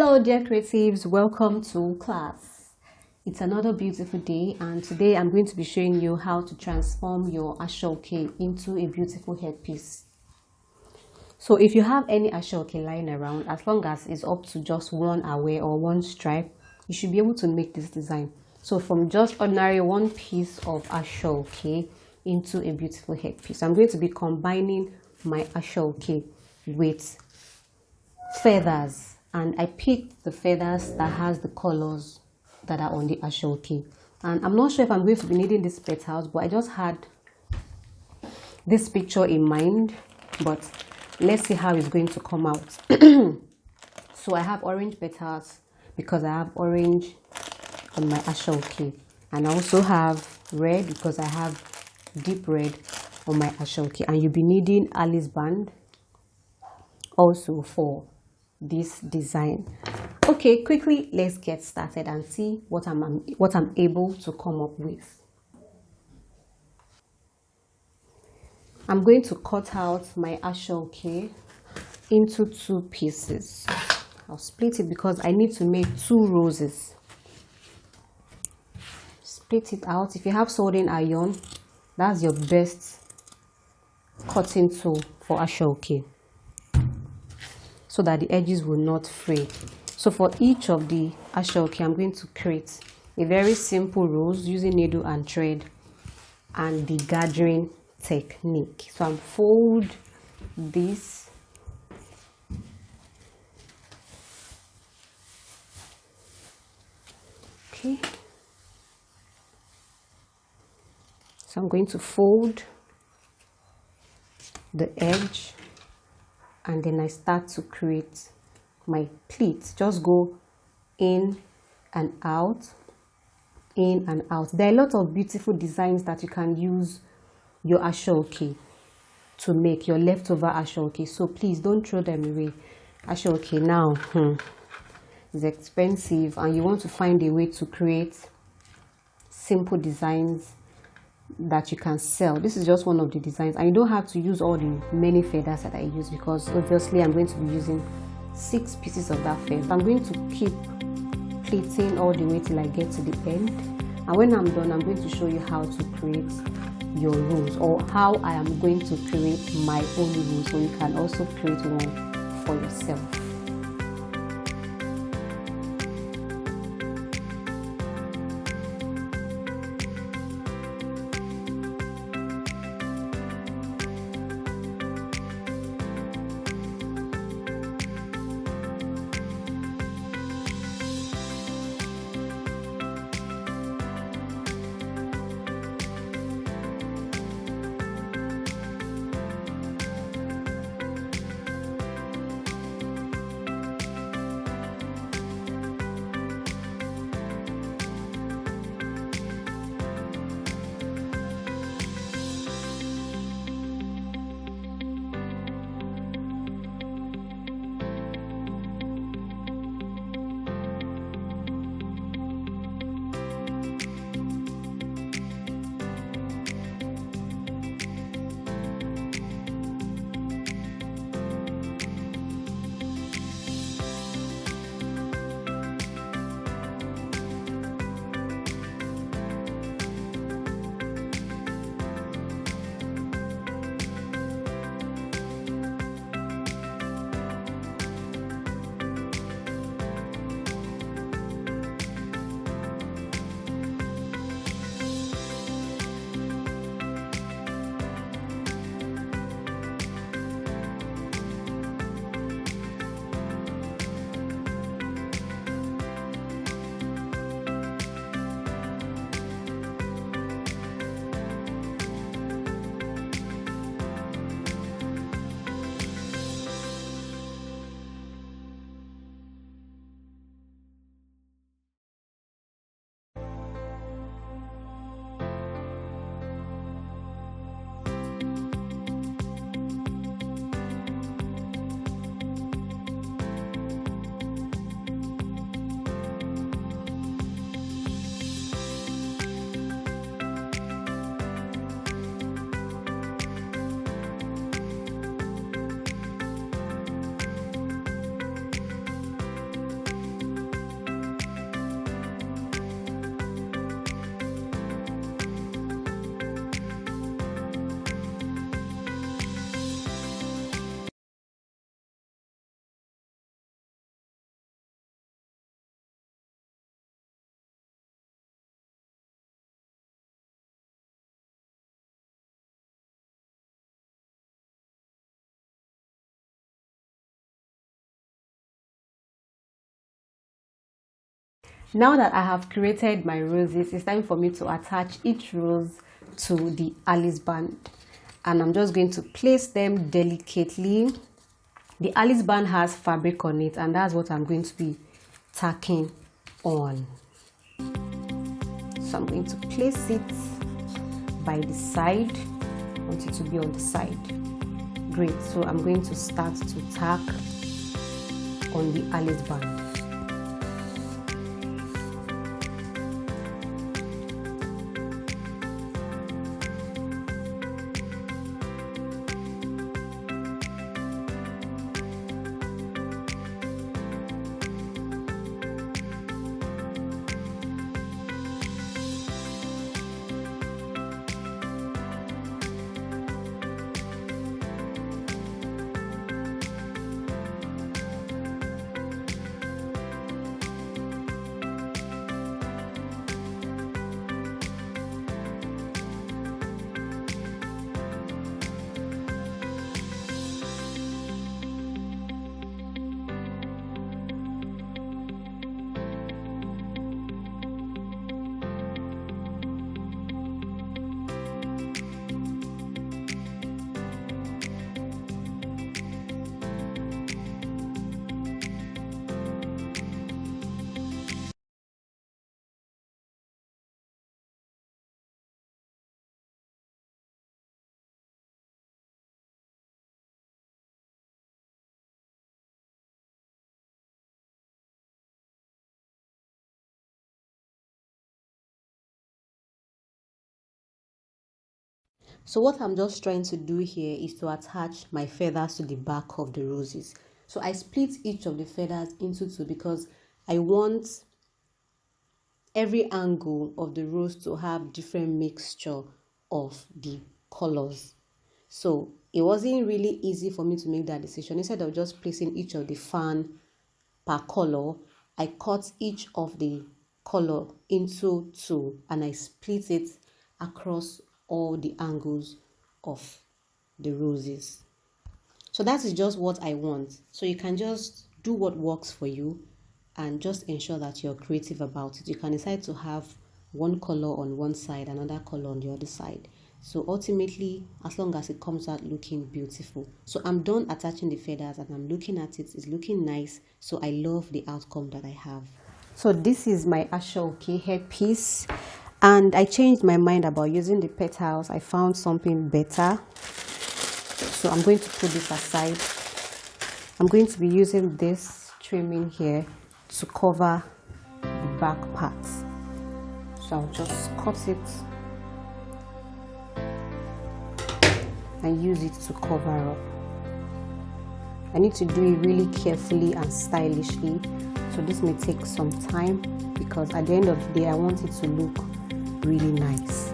Hello dear creatives, welcome to class. It's another beautiful day, and today I'm going to be showing you how to transform your Aso Oke into a beautiful headpiece. So if you have any Aso Oke lying around, as long as it's up to just one away or one stripe, you should be able to make this design. So from just ordinary one piece of Aso Oke into a beautiful headpiece, I'm going to be combining my Aso Oke with feathers, and I picked the feathers that has the colors that are on the Aso Oke. And I'm not sure if I'm going to be needing these petals, but I just had this picture in mind, but let's see how it's going to come out. So I have orange petals because I have orange on my Aso Oke, and I also have red because I have deep red on my Aso Oke. And you'll be needing Alice band also for this design. Okay, quickly let's get started and see what I'm able to come up with. I'm going to cut out my Aso Oke into two pieces. I'll split it because I need to make two roses. Split it out. If you have soldering iron, that's your best cutting tool for Aso Oke, so that the edges will not fray. So for each of the Aso Oke, I'm going to create a very simple rose using needle and thread and the gathering technique. So I'm fold this, okay. So I'm going to fold the edge, and then I start to create my pleats. Just go in and out, in and out. There are a lot of beautiful designs that you can use your Aso Oke to make, your leftover Aso Oke. So please don't throw them away. Aso Oke now is expensive, and you want to find a way to create simple designs that you can sell. This is just one of the designs, and you don't have to use all the many feathers that I use, because obviously I'm going to be using 6 pieces of that feather. I'm going to keep pleating all the way till I get to the end, and when I'm done, I'm going to show you how to create your rose, or how I am going to create my own rose, so you can also create one for yourself. Now that I have created my roses, it's time for me to attach each rose to the Alice band, and I'm just going to place them delicately. The Alice band has fabric on it, and that's what I'm going to be tacking on. So I'm going to place it by the side. I want it to be on the side. Great. So I'm going to start to tack on the Alice band. So what I'm just trying to do here is to attach my feathers to the back of the roses. So I split each of the feathers into two because I want every angle of the rose to have different mixture of the colors. So it wasn't really easy for me to make that decision. Instead of just placing each of the fan per color, I cut each of the color into two and I split it across all the angles of the roses. So that is just what I want. So you can just do what works for you and just ensure that you're creative about it. You can decide to have one color on one side, another color on the other side. So ultimately, as long as it comes out looking beautiful. So I'm done attaching the feathers and I'm looking at it. It's looking nice. So I love the outcome that I have. So this is my Aso Oke headpiece. And I changed my mind about using the petals. I found something better. So I'm going to put this aside. I'm going to be using this trimming here to cover the back parts. So I'll just cut it and use it to cover up. I need to do it really carefully and stylishly. So this may take some time because at the end of the day, I want it to look really nice.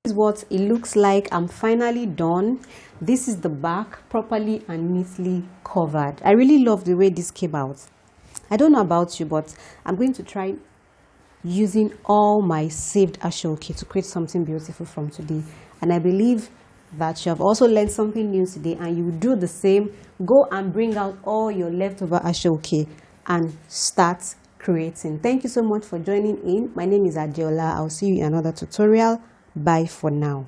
This is what it looks like. I'm finally done. This is the back, properly and neatly covered. I really love the way this came out. I don't know about you, but I'm going to try using all my saved Aso Oke to create something beautiful from today. And I believe that you have also learned something new today and you will do the same. Go and bring out all your leftover Aso Oke and start creating. Thank you so much for joining in. My name is Adiola. I'll see you in another tutorial. Bye for now.